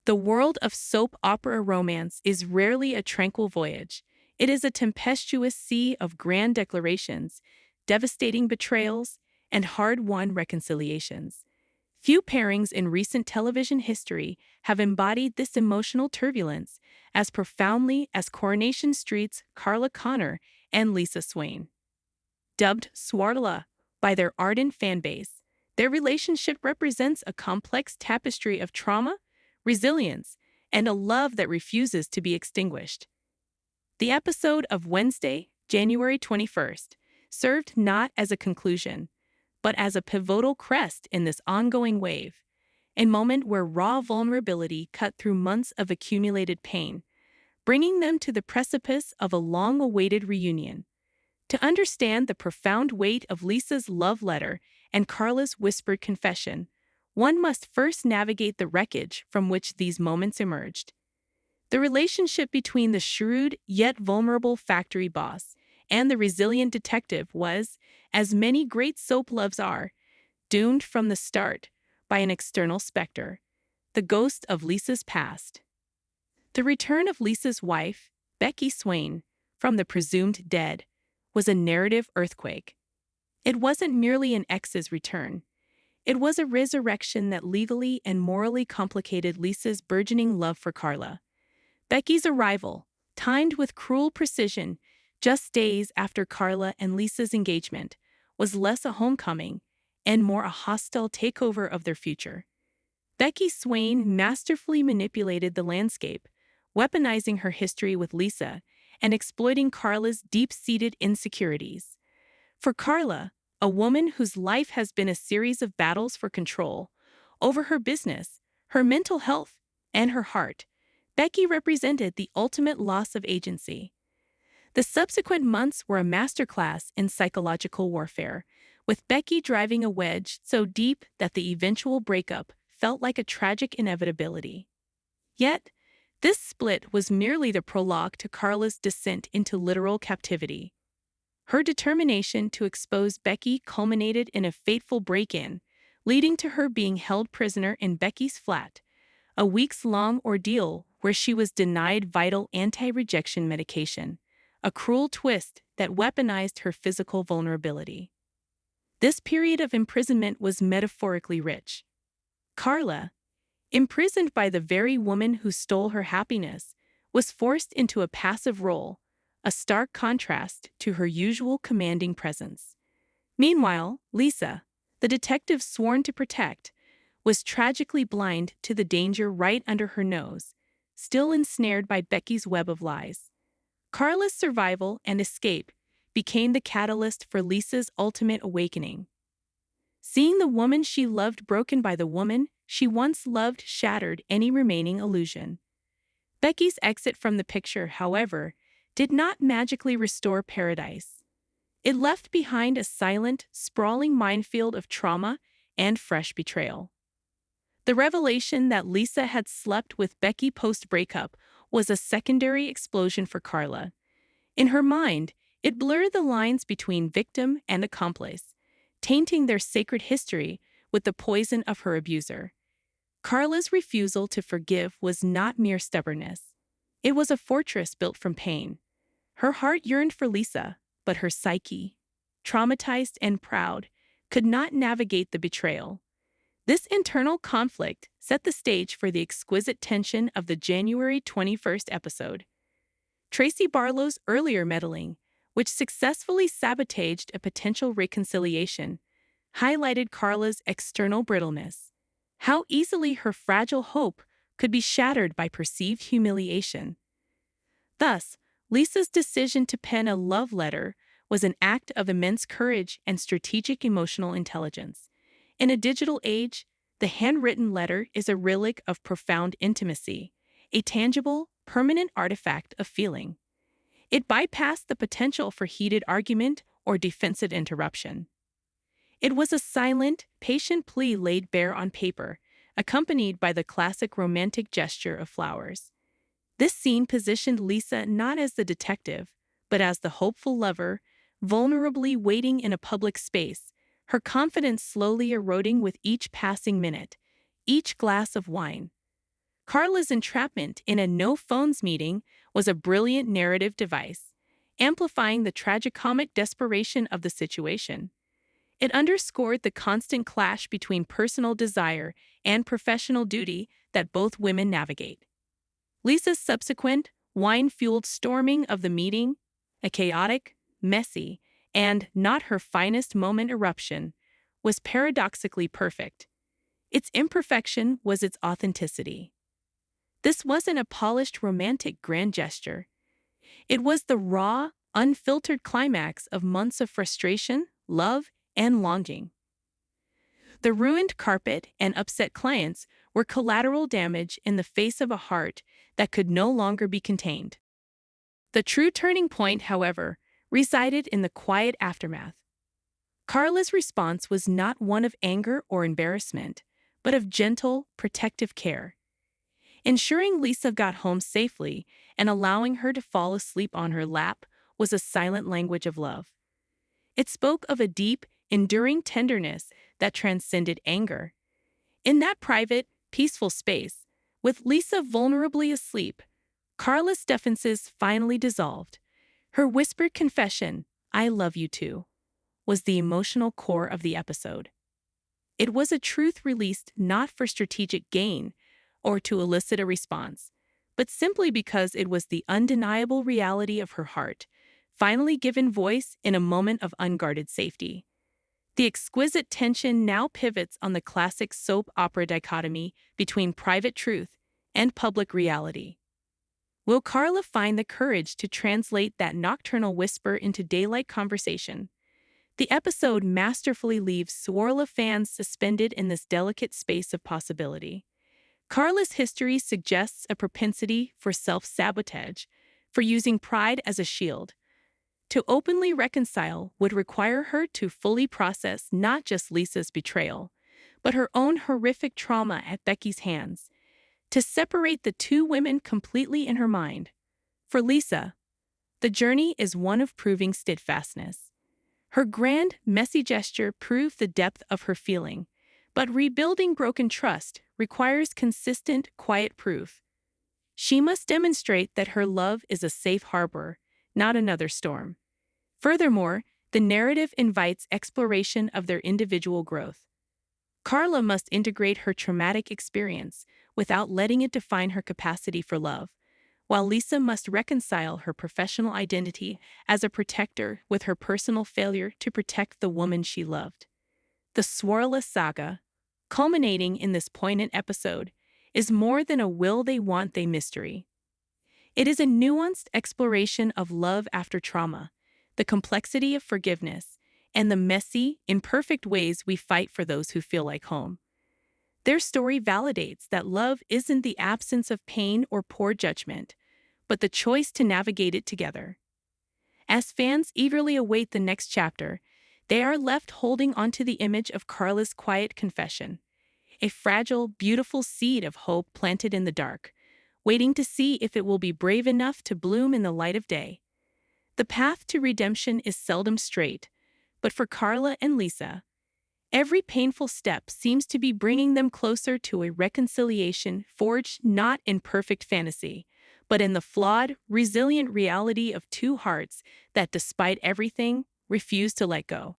The world of soap opera romance is rarely a tranquil voyage. It is a tempestuous sea of grand declarations, devastating betrayals, and hard-won reconciliations. Few pairings in recent television history have embodied this emotional turbulence as profoundly as Coronation Street's Carla Connor and Lisa Swain. Dubbed Swirla by their ardent fanbase, their relationship represents a complex tapestry of trauma, resilience, and a love that refuses to be extinguished. The episode of Wednesday, January 21st, served not as a conclusion, but as a pivotal crest in this ongoing wave, a moment where raw vulnerability cut through months of accumulated pain, bringing them to the precipice of a long-awaited reunion. To understand the profound weight of Lisa's love letter and Carla's whispered confession, one must first navigate the wreckage from which these moments emerged. The relationship between the shrewd yet vulnerable factory boss and the resilient detective was, as many great soap loves are, doomed from the start by an external specter, the ghost of Lisa's past. The return of Lisa's wife, Becky Swain, from the presumed dead was a narrative earthquake. It wasn't merely an ex's return. It was a resurrection that legally and morally complicated Lisa's burgeoning love for Carla. Becky's arrival, timed with cruel precision, just days after Carla and Lisa's engagement, was less a homecoming and more a hostile takeover of their future. Becky Swain masterfully manipulated the landscape, weaponizing her history with Lisa and exploiting Carla's deep-seated insecurities. For Carla, a woman whose life has been a series of battles for control over her business, her mental health, and her heart, Becky represented the ultimate loss of agency. The subsequent months were a masterclass in psychological warfare, with Becky driving a wedge so deep that the eventual breakup felt like a tragic inevitability. Yet, this split was merely the prologue to Carla's descent into literal captivity. Her determination to expose Becky culminated in a fateful break-in, leading to her being held prisoner in Becky's flat, a weeks-long ordeal where she was denied vital anti-rejection medication, a cruel twist that weaponized her physical vulnerability. This period of imprisonment was metaphorically rich. Carla, imprisoned by the very woman who stole her happiness, was forced into a passive role, a stark contrast to her usual commanding presence. Meanwhile, Lisa, the detective sworn to protect, was tragically blind to the danger right under her nose, still ensnared by Becky's web of lies. Carla's survival and escape became the catalyst for Lisa's ultimate awakening. Seeing the woman she loved broken by the woman she once loved shattered any remaining illusion. Becky's exit from the picture, however, did not magically restore paradise. It left behind a silent, sprawling minefield of trauma and fresh betrayal. The revelation that Lisa had slept with Becky post-breakup was a secondary explosion for Carla. In her mind, it blurred the lines between victim and accomplice, tainting their sacred history with the poison of her abuser. Carla's refusal to forgive was not mere stubbornness. It was a fortress built from pain. Her heart yearned for Lisa, but her psyche, traumatized and proud, could not navigate the betrayal. This internal conflict set the stage for the exquisite tension of the January 21st episode. Tracy Barlow's earlier meddling, which successfully sabotaged a potential reconciliation, highlighted Carla's external brittleness. How easily her fragile hope could be shattered by perceived humiliation. Thus, Lisa's decision to pen a love letter was an act of immense courage and strategic emotional intelligence. In a digital age, the handwritten letter is a relic of profound intimacy, a tangible, permanent artifact of feeling. It bypassed the potential for heated argument or defensive interruption. It was a silent, patient plea laid bare on paper, accompanied by the classic romantic gesture of flowers. This scene positioned Lisa not as the detective, but as the hopeful lover, vulnerably waiting in a public space, her confidence slowly eroding with each passing minute, each glass of wine. Carla's entrapment in a no-phones meeting was a brilliant narrative device, amplifying the tragicomic desperation of the situation. It underscored the constant clash between personal desire and professional duty that both women navigate. Lisa's subsequent, wine-fueled storming of the meeting, a chaotic, messy, and not her finest moment eruption, was paradoxically perfect. Its imperfection was its authenticity. This wasn't a polished romantic grand gesture. It was the raw, unfiltered climax of months of frustration, love, and longing. The ruined carpet and upset clients were collateral damage in the face of a heart that could no longer be contained. The true turning point, however, resided in the quiet aftermath. Carla's response was not one of anger or embarrassment, but of gentle, protective care. Ensuring Lisa got home safely and allowing her to fall asleep on her lap was a silent language of love. It spoke of a deep, enduring tenderness that transcended anger. In that private, peaceful space, with Lisa vulnerably asleep, Carla's defenses finally dissolved. Her whispered confession, "I love you too," was the emotional core of the episode. It was a truth released not for strategic gain or to elicit a response, but simply because it was the undeniable reality of her heart, finally given voice in a moment of unguarded safety. The exquisite tension now pivots on the classic soap opera dichotomy between private truth and public reality. Will Carla find the courage to translate that nocturnal whisper into daylight conversation? The episode masterfully leaves Swirla fans suspended in this delicate space of possibility. Carla's history suggests a propensity for self-sabotage, for using pride as a shield. To openly reconcile would require her to fully process not just Lisa's betrayal, but her own horrific trauma at Becky's hands, to separate the two women completely in her mind. For Lisa, the journey is one of proving steadfastness. Her grand, messy gesture proved the depth of her feeling, but rebuilding broken trust requires consistent, quiet proof. She must demonstrate that her love is a safe harbor, not another storm. Furthermore, the narrative invites exploration of their individual growth. Carla must integrate her traumatic experience without letting it define her capacity for love, while Lisa must reconcile her professional identity as a protector with her personal failure to protect the woman she loved. The Swirla saga, culminating in this poignant episode, is more than a will-they-want-they mystery. It is a nuanced exploration of love after trauma, the complexity of forgiveness, and the messy, imperfect ways we fight for those who feel like home. Their story validates that love isn't the absence of pain or poor judgment, but the choice to navigate it together. As fans eagerly await the next chapter, they are left holding onto the image of Carla's quiet confession, a fragile, beautiful seed of hope planted in the dark, waiting to see if it will be brave enough to bloom in the light of day. The path to redemption is seldom straight, but for Carla and Lisa, every painful step seems to be bringing them closer to a reconciliation forged not in perfect fantasy, but in the flawed, resilient reality of two hearts that, despite everything, refuse to let go.